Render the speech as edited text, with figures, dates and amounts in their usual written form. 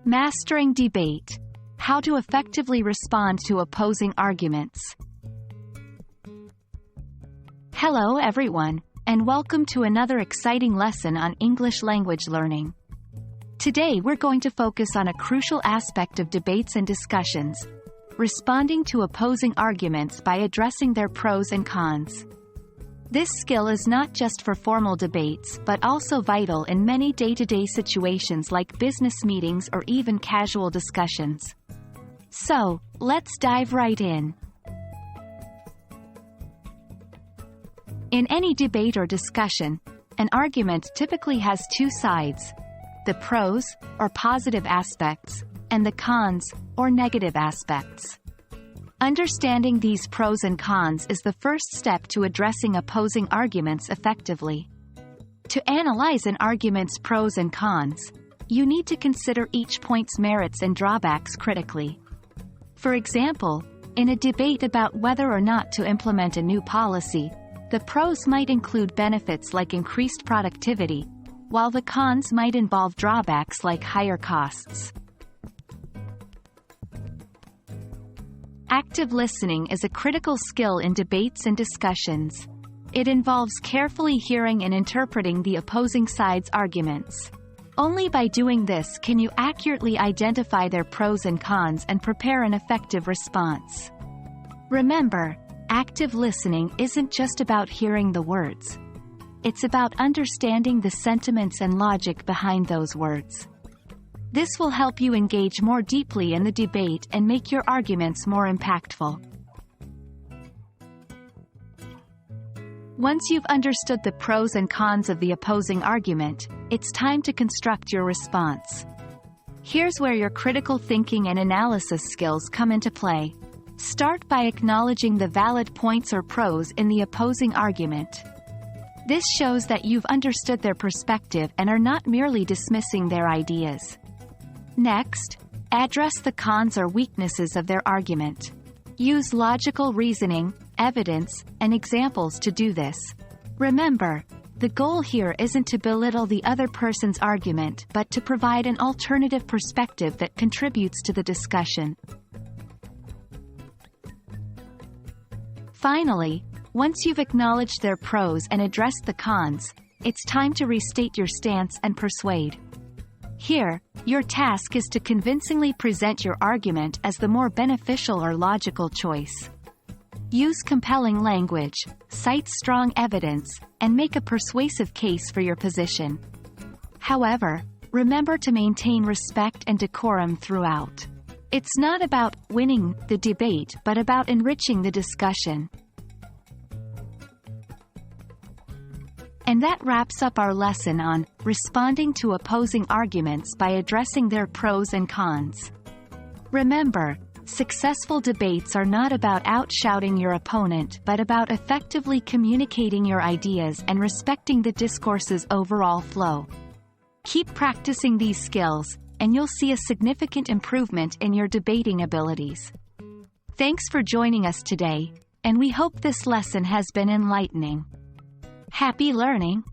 Mastering debate. How to effectively respond to opposing arguments. Hello everyone, and welcome to another exciting lesson on English language learning. Today we're going to focus on a crucial aspect of debates and discussions, responding to opposing arguments by addressing their pros and cons. This skill is not just for formal debates but also vital in many day-to-day situations like business meetings or even casual discussions. So, let's dive right in. In any debate or discussion, an argument typically has two sides: the pros, or positive aspects, and the cons, or negative aspects. Understanding these pros and cons is the first step to addressing opposing arguments effectively. To analyze an argument's pros and cons, you need to consider each point's merits and drawbacks critically. For example, in a debate about whether or not to implement a new policy, the pros might include benefits like increased productivity, while the cons might involve drawbacks like higher costs. Active listening is a critical skill in debates and discussions. It involves carefully hearing and interpreting the opposing side's arguments. Only by doing this can you accurately identify their pros and cons and prepare an effective response. Remember, active listening isn't just about hearing the words. It's about understanding the sentiments and logic behind those words. This will help you engage more deeply in the debate and make your arguments more impactful. Once you've understood the pros and cons of the opposing argument, it's time to construct your response. Here's where your critical thinking and analysis skills come into play. Start by acknowledging the valid points or pros in the opposing argument. This shows that you've understood their perspective and are not merely dismissing their ideas. Next, address the cons or weaknesses of their argument. Use logical reasoning, evidence, and examples to do this. Remember, the goal here isn't to belittle the other person's argument but to provide an alternative perspective that contributes to the discussion. Finally, once you've acknowledged their pros and addressed the cons, it's time to restate your stance and persuade. Here, your task is to convincingly present your argument as the more beneficial or logical choice. Use compelling language, cite strong evidence, and make a persuasive case for your position. However, remember to maintain respect and decorum throughout. It's not about winning the debate but about enriching the discussion. And that wraps up our lesson on responding to opposing arguments by addressing their pros and cons. Remember, successful debates are not about outshouting your opponent but about effectively communicating your ideas and respecting the discourse's overall flow. Keep practicing these skills, and you'll see a significant improvement in your debating abilities. Thanks for joining us today, and we hope this lesson has been enlightening. Happy learning!